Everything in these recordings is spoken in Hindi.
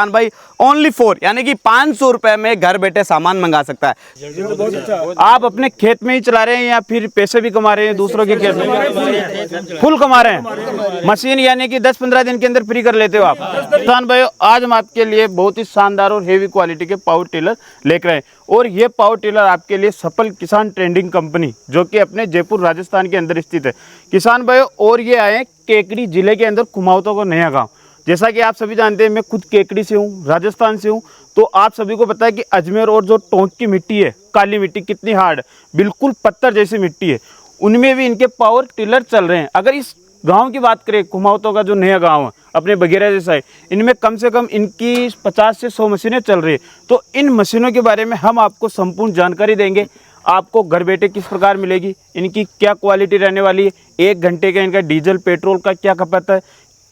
किसान भाई ओनली 4 यानी कि 500 रुपए में घर बैठे सामान मंगा सकता है। आप अपने खेत में ही चला रहे हैं या फिर पैसे भी कमा रहे हैं दूसरों के खेत में? फुल कमा रहे हैं। मशीन यानी कि 10-15 दिन के अंदर फ्री कर लेते हो आप। किसान भाई आज हम आपके लिए बहुत ही शानदार और हेवी क्वालिटी के पावर टिलर लेकर आए और ये पावर टिलर आपके लिए सफल किसान ट्रेडिंग कंपनी जो कि अपने जयपुर राजस्थान के अंदर स्थित है किसान भाई। और ये आए केकड़ी जिले के अंदर कुमाऊँता को नया गाँव। जैसा कि आप सभी जानते हैं मैं खुद केकड़ी से हूँ, राजस्थान से हूँ। तो आप सभी को पता है कि अजमेर और जो टोंक की मिट्टी है, काली मिट्टी कितनी हार्ड, बिल्कुल पत्थर जैसी मिट्टी है, उनमें भी इनके पावर टिलर चल रहे हैं। अगर इस गांव की बात करें, कुमाऊँता का जो नया गांव है अपने बघेरा जैसा है, इनमें कम से कम इनकी 50 से 100 मशीनें चल रही है। तो इन मशीनों के बारे में हम आपको संपूर्ण जानकारी देंगे। आपको घर बैठे किस प्रकार मिलेगी, इनकी क्या क्वालिटी रहने वाली है, 1 घंटे का इनका डीजल पेट्रोल का क्या खपत है,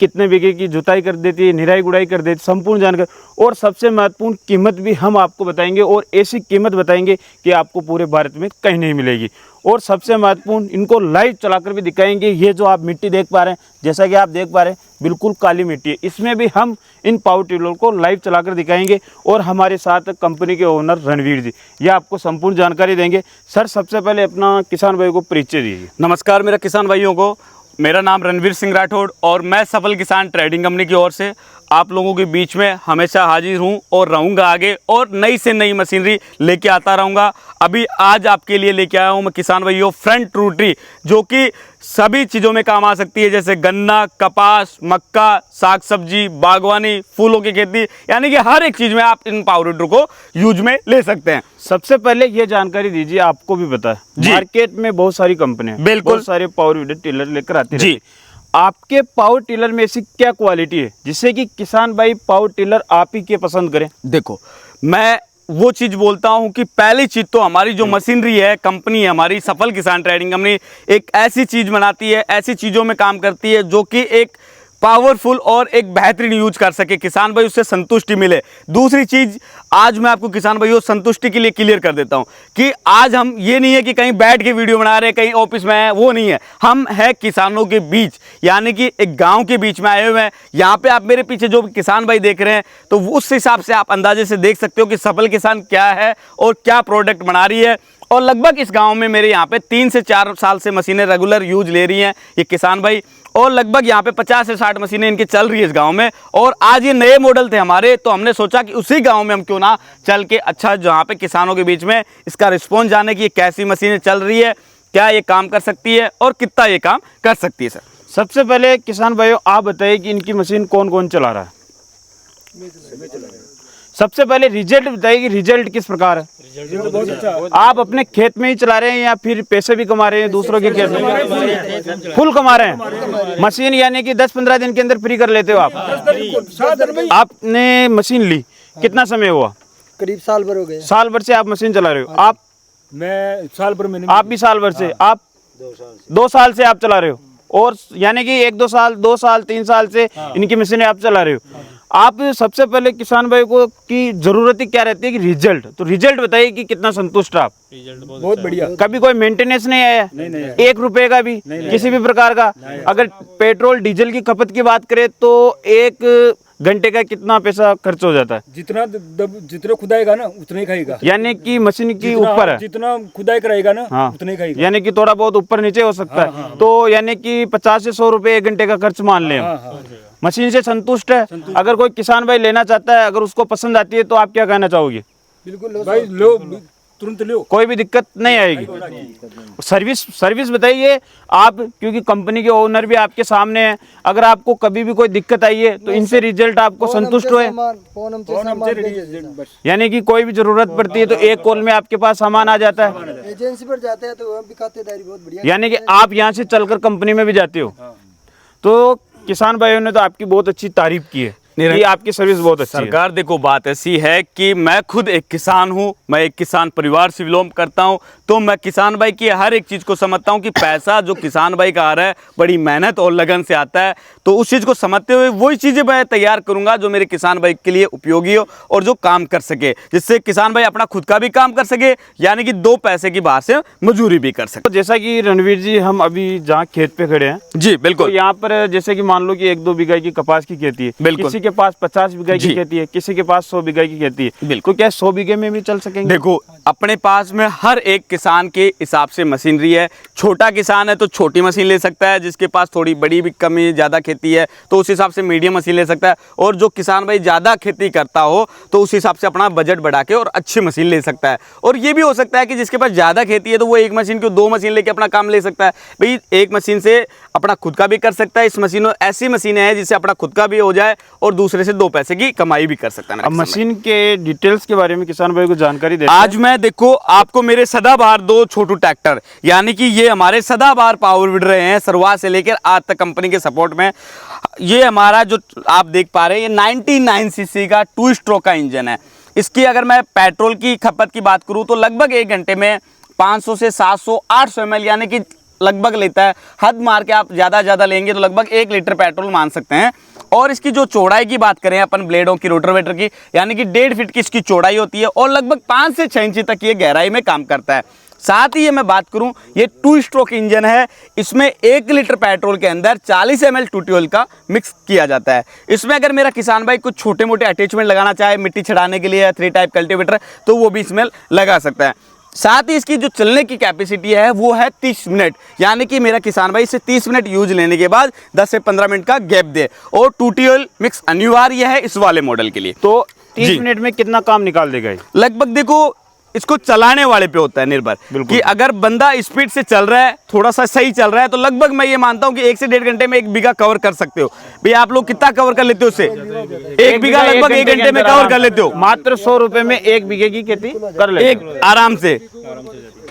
कितने बीघे की जुताई कर देती है, निराई गुड़ाई कर देती है, संपूर्ण जानकारी और सबसे महत्वपूर्ण कीमत भी हम आपको बताएंगे और ऐसी कीमत बताएंगे कि आपको पूरे भारत में कहीं नहीं मिलेगी। और सबसे महत्वपूर्ण इनको लाइव चलाकर भी दिखाएंगे। ये जो आप मिट्टी देख पा रहे हैं, जैसा कि आप देख पा रहे हैं बिल्कुल काली मिट्टी है, इसमें भी हम इन पावर टिलर को लाइव चलाकर दिखाएंगे। और हमारे साथ कंपनी के ओनर रणवीर जी, ये आपको संपूर्ण जानकारी देंगे। सर सबसे पहले अपना किसान भाई को परिचय दीजिए। नमस्कार मेरा किसान भाइयों को, मेरा नाम रणवीर सिंह राठौड़ और मैं सफल किसान ट्रेडिंग कंपनी की ओर से आप लोगों के बीच में हमेशा हाजिर हूं और रहूंगा आगे और नई से नई मशीनरी लेके आता रहूंगा। अभी आज आपके लिए लेके आया हूं मैं किसान भाइयों फ्रंट रोटरी, जो कि सभी चीज़ों में काम आ सकती है, जैसे गन्ना, कपास, मक्का, साग सब्जी, बागवानी, फूलों की खेती, यानी कि हर एक चीज़ में आप इन पावर रोटर को यूज में ले सकते हैं। सबसे पहले ये जानकारी दीजिए, आपको भी पता है मार्केट में बहुत सारी कंपनियां बिल्कुल बहुत सारे पावर टिलर लेकर आती है जी। आपके पावर टिलर में ऐसी क्या क्वालिटी है जिससे कि किसान भाई पावर टिलर आप ही के पसंद करें? देखो, मैं वो चीज़ बोलता हूँ कि पहली चीज़ तो हमारी जो मशीनरी है, कंपनी है हमारी सफल किसान ट्रेडिंग कंपनी, एक ऐसी चीज़ बनाती है, ऐसी चीज़ों में काम करती है जो कि एक पावरफुल और एक बेहतरीन यूज कर सके, किसान भाई उससे संतुष्टि मिले। दूसरी चीज़ आज मैं आपको किसान भाइयों संतुष्टि के लिए क्लियर कर देता हूं कि आज हम ये नहीं है कि कहीं बैठ के वीडियो बना रहे हैं, कहीं ऑफिस में है, वो नहीं है। हम है किसानों के बीच, यानी कि एक गांव के बीच में आए हुए हैं। यहाँ पे आप मेरे पीछे जो किसान भाई देख रहे हैं, तो उस हिसाब से आप अंदाजे से देख सकते हो कि सफल किसान क्या है और क्या प्रोडक्ट बना रही है। और लगभग इस गांव में मेरे यहाँ पे 3 से 4 साल से मशीनें रेगुलर यूज ले रही हैं ये किसान भाई, और लगभग यहाँ पे 50 से 60 मशीनें इनकी चल रही है इस गांव में। और आज ये नए मॉडल थे हमारे, तो हमने सोचा कि उसी गांव में हम क्यों ना चल के अच्छा जहाँ पे किसानों के बीच में इसका रिस्पॉन्स जाने की कैसी मशीनें चल रही है, क्या ये काम कर सकती है और कितना ये काम कर सकती है। सर सबसे पहले किसान भाइयों आप बताइए कि इनकी मशीन कौन कौन चला रहा है? सबसे पहले रिजल्ट बताइए कि रिजल्ट किस प्रकार है? रिजल्ट बहुत अच्छा है। आप अपने खेत में ही चला रहे हैं या फिर पैसे भी कमा रहे हैं दूसरों के खेत में? फुल कमा रहे हैं। मशीन यानी कि 10-15 दिन के अंदर फ्री कर लेते हो आप। आपने मशीन ली कितना समय हुआ? करीब साल भर हो गए। साल भर से आप मशीन चला रहे हो? आप? मैं साल भर में। आप भी साल भर से? आप 2 साल से आप चला रहे हो, और यानी कि 1-2 साल 2 साल 3 साल से इनकी मशीनें आप चला रहे हो। आप सबसे पहले किसान भाई को की जरूरत ही क्या रहती है कि रिजल्ट, तो रिजल्ट बताइए कि कितना संतुष्ट आप? रिजल्ट बहुत बढ़िया। कभी कोई मेंटेनेंस नहीं आया? नहीं। 1 रुपए का भी किसी भी प्रकार का? अगर पेट्रोल डीजल की खपत की बात करें तो 1 घंटे का कितना पैसा खर्च हो जाता है? जितना खुदाएगा ना उतना ही खाएगा, यानी कि मशीन की ऊपर है, जितना खुदाई कराएगा ना उतना ही खाएगा, यानी कि थोड़ा बहुत ऊपर नीचे हो सकता है। तो यानी कि 50 से 100 रुपए 1 घंटे का खर्च मान लें। मशीन से संतुष्ट है? अगर कोई किसान भाई लेना चाहता है, अगर उसको पसंद आती है, तो आप क्या कहना चाहोगे? बिल्कुल भाई लो, तुरंत लो, कोई भी दिक्कत नहीं आएगी। सर्विस बताइए आप, क्योंकि कंपनी के ओनर भी आपके सामने हैं। अगर आपको कभी भी कोई दिक्कत आई है तो इनसे रिजल्ट आपको संतुष्ट हुए, यानी कि कोई भी जरूरत पड़ती है तो 1 कॉल में आपके पास सामान आ जाता है। एजेंसी पर जाते हैं तो भी खातेदारी बहुत बढ़िया, यानी कि आप यहाँ से चलकर कंपनी में भी जाते हो। तो किसान भाइयों ने तो आपकी बहुत अच्छी तारीफ की है, ये आपकी सर्विस बहुत अच्छी है। सरकार देखो, बात ऐसी है कि मैं खुद एक किसान हूं, मैं एक किसान परिवार से बिलोंग करता हूं, तो मैं किसान भाई की हर एक चीज़ को समझता हूं कि पैसा जो किसान भाई का आ रहा है बड़ी मेहनत और लगन से आता है। तो उस चीज़ को समझते हुए वही चीज़ें मैं तैयार करूंगा जो मेरे किसान भाई के लिए उपयोगी हो और जो काम कर सके, जिससे किसान भाई अपना खुद का भी काम कर सके, यानी कि 2 पैसे की बाहर से मजदूरी भी कर सके। तो जैसा कि रणवीर जी, हम अभी जहाँ खेत पे खड़े हैं जी बिल्कुल, तो यहाँ पर जैसे कि मान लो कि 1-2 बीघा की कपास की खेती है, बिल्कुल किसी के के पास 50 बीघा की जी। खेती है, किसी के पास 100 बीघा की खेती है, बिल्कुल। तो क्या 100 बीघे में भी चल सकेंगे? देखो अपने पास में हर एक किसान के हिसाब से मशीनरी है। छोटा किसान है तो छोटी मशीन ले सकता है, जिसके पास थोड़ी बड़ी भी कमी ज़्यादा खेती है तो उस हिसाब से मीडियम मशीन ले सकता है, और जो किसान भाई ज़्यादा खेती करता हो तो उस हिसाब से अपना बजट बढ़ा के और अच्छी मशीन ले सकता है। और ये भी हो सकता है कि जिसके पास ज़्यादा खेती है तो वो एक मशीन को 2 मशीन लेके अपना काम ले सकता है। भाई एक मशीन से अपना खुद का भी कर सकता है। इस मशीनों ऐसी मशीनें हैं जिससे अपना खुद का भी हो जाए और दूसरे से 2 पैसे की कमाई भी कर सकता है। अब मशीन के डिटेल्स के बारे में किसान भाई को जानकारी दे। आज मैं देखो आपको मेरे सदाबहार 2 छोटू ट्रैक्टर, यानी कि ये हमारे सदाबहार पावर वीडर रहे हैं शुरुआत से लेकर आज तक कंपनी के सपोर्ट में। ये हमारा जो आप देख पा रहे हैं ये 99 सीसी का 2 स्ट्रोक का इंजन है। इसकी अगर मैं पेट्रोल की खपत की बात करूं तो लगभग 1 घंटे में 500 से 700 800 ml यानी कि लगभग लेता है। हद मार के आप ज़्यादा लेंगे तो लगभग 1 लीटर पेट्रोल मान सकते हैं। और इसकी जो चौड़ाई की बात करें अपन ब्लेडों की, रोटावेटर की, यानी कि 1.5 फीट की इसकी चौड़ाई होती है और लगभग 5 से 6 इंच तक ये गहराई में काम करता है। साथ ही ये मैं बात करूं ये 2 स्ट्रोक इंजन है। इसमें 1 लीटर पेट्रोल के अंदर 40 ml टूटी ऑयल का मिक्स किया जाता है। इसमें अगर मेरा किसान भाई कुछ छोटे मोटे अटैचमेंट लगाना चाहे मिट्टी छड़ाने के लिए या 3 टाइप कल्टीवेटर तो वो भी इसमें लगा सकता है। साथ ही इसकी जो चलने की कैपेसिटी है वो है 30 मिनट, यानी कि मेरा किसान भाई इसे 30 मिनट यूज लेने के बाद 10 से 15 मिनट का गैप दे। और टूटी ऑयल मिक्स अनिवार्य है इस वाले मॉडल के लिए। तो 30 जी। मिनट में कितना काम निकाल देगा ये? लगभग देखो इसको चलाने वाले पे होता है निर्भर कि अगर बंदा स्पीड से चल रहा है, थोड़ा सा सही चल रहा है तो लगभग मैं ये मानता हूँ कि 1 से 1.5 घंटे में 1 बीघा कवर कर सकते हो। भाई आप लोग कितना कवर कर लेते हो उससे? 1 बीघा लगभग 1 घंटे में कवर कर लेते हो। मात्र 100 रुपए में 1 बीघे की खेती कर लेते एक आराम से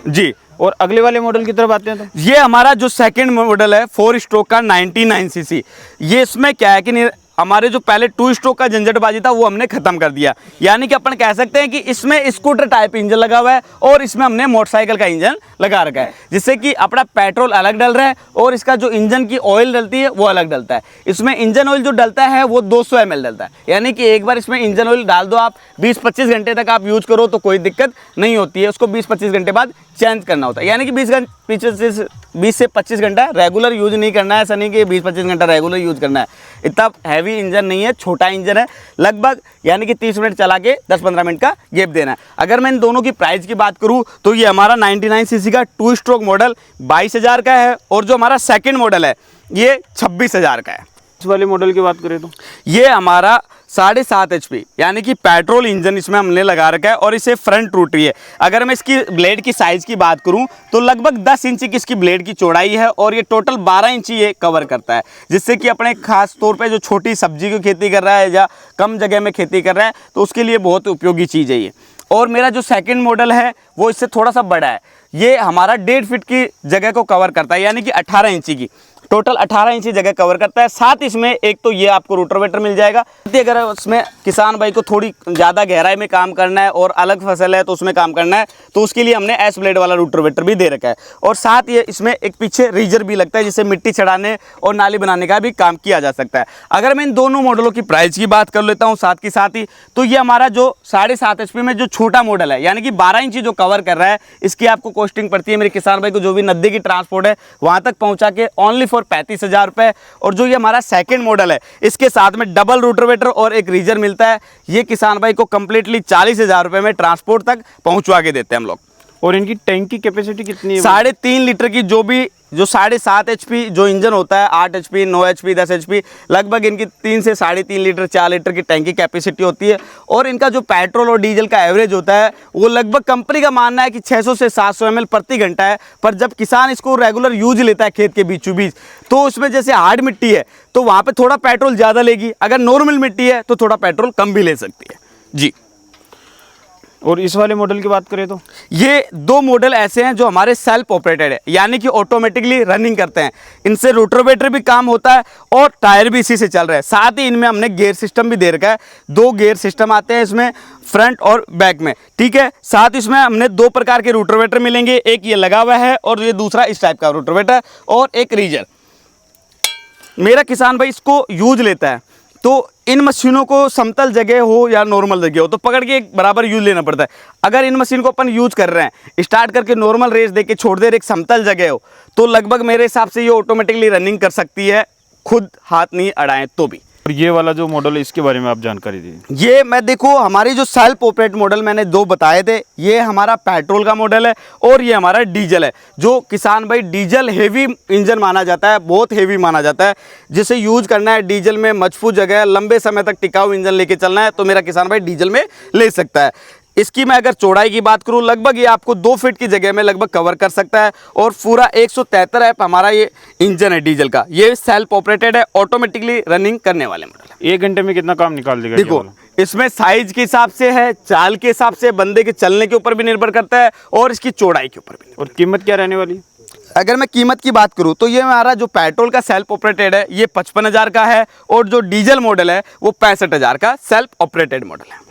जी। और अगले वाले मॉडल की तरफ आते हैं तो ये हमारा जो सेकंड मॉडल है 4 स्ट्रोक का 99 सीसी। ये इसमें क्या है कि हमारे जो पहले 2 स्ट्रोक का झंझटबाजी था वो हमने खत्म कर दिया, यानी कि अपन कह सकते हैं कि इसमें स्कूटर टाइप इंजन लगा हुआ है और इसमें हमने मोटरसाइकिल का इंजन लगा रखा है, जिससे कि अपना पेट्रोल अलग डल रहा है और इसका जो इंजन की ऑयल डलती है वो अलग डलता है। इसमें इंजन ऑयल जो डलता है वो 200 ml डलता है, यानी कि एक बार इसमें इंजन ऑयल डाल दो आप 20-25 घंटे तक आप यूज करो तो कोई दिक्कत नहीं होती है। उसको 20-25 घंटे बाद चेंज करना होता है, यानी कि 20 से 25 घंटा रेगुलर यूज नहीं करना है। ऐसा नहीं कि 20-25 घंटा रेगुलर यूज करना है। इतना हैवी इंजन नहीं है, छोटा इंजन है लगभग, यानी कि 30 मिनट चला के 10-15 मिनट का गैप देना है। अगर मैं इन दोनों की प्राइस की बात करूं तो ये हमारा 99 सीसी का 2 स्ट्रोक मॉडल 22,000 का है और जो हमारा सेकंड मॉडल है ये 26,000 का है। इस वाले मॉडल की बात करें तो ये हमारा 7.5 HP यानी कि पेट्रोल इंजन इसमें हमने लगा रखा है और इसे फ्रंट रोटरी है। अगर मैं इसकी ब्लेड की साइज़ की बात करूं तो लगभग 10 इंच की इसकी ब्लेड की चौड़ाई है और ये टोटल 12 इंच ये कवर करता है, जिससे कि अपने खास तौर पे जो छोटी सब्जी की खेती कर रहा है या कम जगह में खेती कर रहा है तो उसके लिए बहुत उपयोगी चीज़ है ये। और मेरा जो सेकंड मॉडल है वो इससे थोड़ा सा बड़ा है। ये हमारा 1.5 फीट की जगह को कवर करता है, यानी कि 18 इंची की टोटल 18 इंची जगह कवर करता है। साथ इसमें एक तो ये आपको रोटावेटर मिल जाएगा। अगर उसमें किसान भाई को थोड़ी ज़्यादा गहराई में काम करना है और अलग फसल है तो उसमें काम करना है तो उसके लिए हमने एस ब्लेड वाला रोटावेटर भी दे रखा है। और साथ ये इसमें एक पीछे रीजर भी लगता है जिससे मिट्टी चढ़ाने और नाली बनाने का भी काम किया जा सकता है। अगर मैं इन दोनों मॉडलों की प्राइस की बात कर लेता हूँ साथ की साथ ही, तो ये हमारा जो 7.5 HP में जो छोटा मॉडल है यानी कि 12 इंची जो कवर कर रहा है, इसकी आपको कॉस्टिंग पड़ती है मेरे किसान भाई को जो भी नदी की ट्रांसपोर्ट है वहाँ तक पहुँचा के ओनली फॉर 35,000 रुपये। और जो ये हमारा सेकंड मॉडल है इसके साथ में डबल रोटावेटर और एक रीजर मिलता है। ये किसान भाई को कंप्लीटली 40,000 रुपये में ट्रांसपोर्ट तक पहुंचवा के देते हैं हम लोग। और इनकी टैंक की कैपेसिटी कितनी है? 3.5 लीटर की जो 7.5 HP जो इंजन होता है, 8 HP 9 HP 10 HP लगभग इनकी 3 से 3.5 लीटर 4 लीटर की टैंक की कैपेसिटी होती है। और इनका जो पेट्रोल और डीजल का एवरेज होता है वो लगभग कंपनी का मानना है कि 600 से 700 ml प्रति घंटा है। पर जब किसान इसको रेगुलर यूज लेता है खेत के बीचों बीच तो उसमें जैसे हार्ड मिट्टी है तो वहाँ पर थोड़ा पेट्रोल ज़्यादा लेगी, अगर नॉर्मल मिट्टी है तो थोड़ा पेट्रोल कम भी ले सकती है जी। और इस वाले मॉडल की बात करें तो ये 2 मॉडल ऐसे हैं जो हमारे सेल्फ ऑपरेटेड है, यानी कि ऑटोमेटिकली रनिंग करते हैं। इनसे रोटावेटर भी काम होता है और टायर भी इसी से चल रहा है। साथ ही इनमें हमने गियर सिस्टम भी दे रखा है। 2 गियर सिस्टम आते हैं इसमें फ्रंट और बैक में, ठीक है। साथ इसमें हमने 2 प्रकार के रोटावेटर मिलेंगे, एक ये लगा हुआ है और ये दूसरा इस टाइप का रोटावेटर और एक रीजर। मेरा किसान भाई इसको यूज लेता है तो इन मशीनों को समतल जगह हो या नॉर्मल जगह हो तो पकड़ के एक बराबर यूज लेना पड़ता है। अगर इन मशीन को अपन यूज कर रहे हैं, स्टार्ट करके नॉर्मल रेस दे के छोड़ दे रहे एक समतल जगह हो तो लगभग मेरे हिसाब से ये ऑटोमेटिकली रनिंग कर सकती है, खुद हाथ नहीं अड़ाएं तो भी। और ये वाला जो मॉडल है इसके बारे में आप जानकारी दी। ये मैं देखो हमारी जो सेल्फ ऑपरेट मॉडल मैंने दो बताए थे, ये हमारा पेट्रोल का मॉडल है और ये हमारा डीजल है। जो किसान भाई डीजल हेवी इंजन माना जाता है, बहुत हेवी माना जाता है, जिसे यूज करना है डीजल में मजबूत जगह लंबे समय तक टिकाऊ इंजन लेके चलना है तो मेरा किसान भाई डीजल में ले सकता है। इसकी मैं अगर चौड़ाई की बात करूं, लगभग ये आपको 2 फीट की जगह में लगभग कवर कर सकता है और पूरा 173 एफ हमारा ये इंजन है डीजल का। ये सेल्फ ऑपरेटेड है, ऑटोमेटिकली रनिंग करने वाले मॉडल है। 1 घंटे में कितना काम निकाल देगा? देखो इसमें साइज के हिसाब से है, चाल के हिसाब से, बंदे के चलने के ऊपर भी निर्भर करता है और इसकी चौड़ाई के ऊपर भी। और कीमत क्या रहने वाली? अगर मैं कीमत की बात करूं तो ये हमारा जो पेट्रोल का सेल्फ ऑपरेटेड है ये 55,000 का है और जो डीजल मॉडल है वो 65,000 का सेल्फ ऑपरेटेड मॉडल है।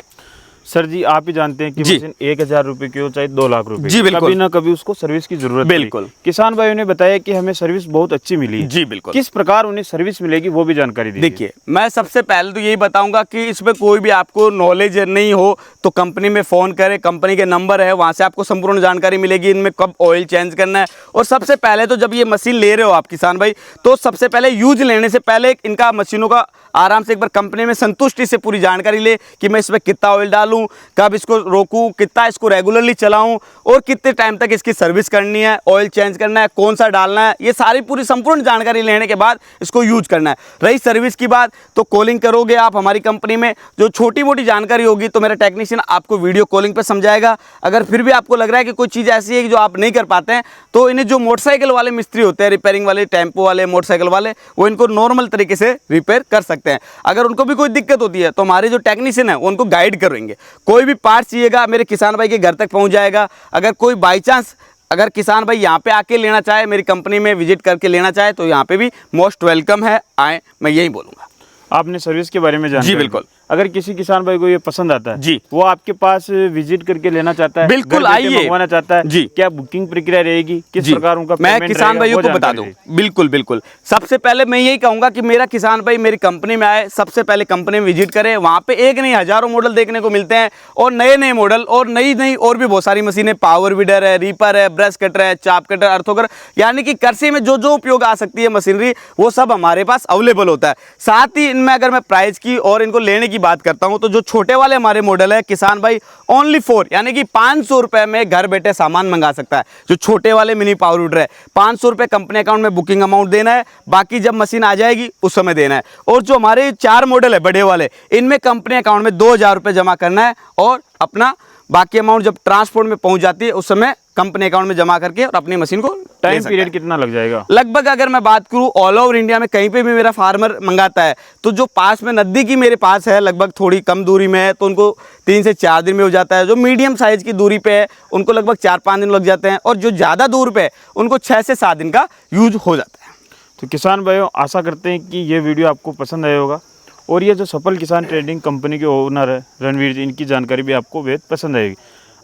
सर जी आप ही जानते हैं कि मशीन 1,000 रुपए की हो चाहे 2 लाख रुपए, जी बिल्कुल, कभी ना कभी उसको सर्विस की जरूरत बिल्कुल। पड़ी। किसान भाइयों ने बताया कि हमें सर्विस बहुत अच्छी मिली है। जी बिल्कुल। किस प्रकार उन्हें सर्विस मिलेगी वो भी जानकारी दीजिए। देखिए मैं सबसे पहले तो यही बताऊंगा कि इसमें कोई भी आपको नॉलेज नहीं हो तो कंपनी में फ़ोन करें, कंपनी के नंबर है वहाँ से आपको संपूर्ण जानकारी मिलेगी इनमें कब ऑयल चेंज करना है। और सबसे पहले तो जब ये मशीन ले रहे हो आप किसान भाई तो सबसे पहले यूज लेने से पहले इनका मशीनों का आराम से एक बार कंपनी में संतुष्टि से पूरी जानकारी ले कि मैं इसमें कितना ऑयल डालूं, कब इसको रोकूं, कितना इसको रेगुलरली चलाऊं और कितने टाइम तक इसकी सर्विस करनी है, ऑयल चेंज करना है, कौन सा डालना है, ये सारी पूरी संपूर्ण जानकारी लेने के बाद इसको यूज करना है। रही सर्विस की बात तो कॉलिंग करोगे आप हमारी कंपनी में, जो छोटी मोटी जानकारी होगी तो मेरा टेक्नीशियन आपको वीडियो कॉलिंग पर समझाएगा। अगर फिर भी आपको लग रहा है कि कोई चीज़ ऐसी है कि जो आप नहीं कर पाते हैं तो इन्हें जो मोटरसाइकिल वाले मिस्त्री होते हैं, रिपेयरिंग वाले, टेम्पो वाले, मोटरसाइकिल वाले, वो इनको नॉर्मल तरीके से रिपेयर कर सकते हैं। अगर उनको भी कोई दिक्कत होती है तो हमारे जो टेक्नीशियन है वो उनको गाइड करेंगे। कोई भी पार्ट चाहिएगा मेरे किसान भाई के घर तक पहुंच जाएगा। अगर कोई बाई चांस अगर किसान भाई यहाँ पे आके लेना चाहे, मेरी कंपनी में विजिट करके लेना चाहे तो यहाँ पे भी मोस्ट वेलकम है, आए, मैं यही बोलूँगा। आपने सर्विस के बारे में जानकारी जी बिल्कुल। अगर किसी किसान भाई को ये पसंद आता है जी, वो आपके पास विजिट करके लेना चाहता है, बिल्कुल आइए, मंगवाना चाहता है जी, क्या बुकिंग प्रक्रिया रहेगी, किस प्रकार उनका मैं किसान भाइयों को बता दूं। बिल्कुल बिल्कुल, सबसे पहले मैं यही कहूंगा कि मेरा किसान भाई मेरी कंपनी में आए, सबसे पहले कंपनी में विजिट करे। वहां पे एक नहीं हजारों मॉडल देखने को मिलते हैं और नए नए मॉडल और नई नई और भी बहुत सारी मशीनें, पावर वीडर है, रीपर है, ब्रश कटर है, चाप कटर, अर्थोकर, यानी कि कृषि में जो जो उपयोग आ सकती है मशीनरी वो सब हमारे पास अवेलेबल होता है। साथ ही इनमें अगर मैं प्राइस की और इनको लेने की बात करता हूं तो जो छोटे वाले हमारे मॉडल है किसान भाई ओनली 4 यानी कि 500 रुपए में घर बैठे सामान मंगा सकता है। जो छोटे वाले मिनी पावर वीडर है 500 रुपए कंपनी अकाउंट में बुकिंग अमाउंट देना है, बाकी जब मशीन आ जाएगी उस समय देना है। और जो हमारे 4 मॉडल है बड़े वाले, इनमें कंपनी अकाउंट में 2,000 रुपये जमा करना है और अपना बाकी अमाउंट जब ट्रांसपोर्ट में पहुंच जाती है उस समय कंपनी अकाउंट में जमा करके और अपनी मशीन को टाइम पीरियड कितना लग जाएगा? लगभग अगर मैं बात करूं ऑल ओवर इंडिया में कहीं पे भी मेरा फार्मर मंगाता है तो जो पास में नज़दीकी मेरे पास है, लगभग थोड़ी कम दूरी में है तो उनको 3 से 4 दिन में हो जाता है। जो मीडियम साइज़ की दूरी पे है उनको लगभग 4-5 दिन लग जाते हैं और जो ज़्यादा दूर पे है उनको 6 से 7 दिन का यूज हो जाता है। तो किसान भाइयों आशा करते हैं कि ये वीडियो आपको पसंद आया होगा और ये जो सफल किसान ट्रेडिंग कंपनी के ओनर है रणवीर जी, इनकी जानकारी भी आपको बेहद पसंद आएगी।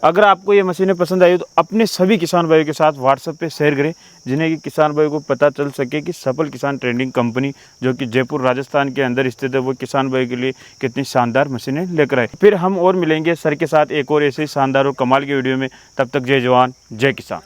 अगर आपको ये मशीनें पसंद आई तो अपने सभी किसान भाइयों के साथ व्हाट्सएप पे शेयर करें, जिन्हें कि किसान भाइयों को पता चल सके कि सफल किसान ट्रेडिंग कंपनी जो कि जयपुर राजस्थान के अंदर स्थित है वो किसान भाइयों के लिए कितनी शानदार मशीनें लेकर आए। फिर हम और मिलेंगे सर के साथ एक और ऐसे ही शानदार और कमाल के वीडियो में। तब तक जय जवान जय किसान।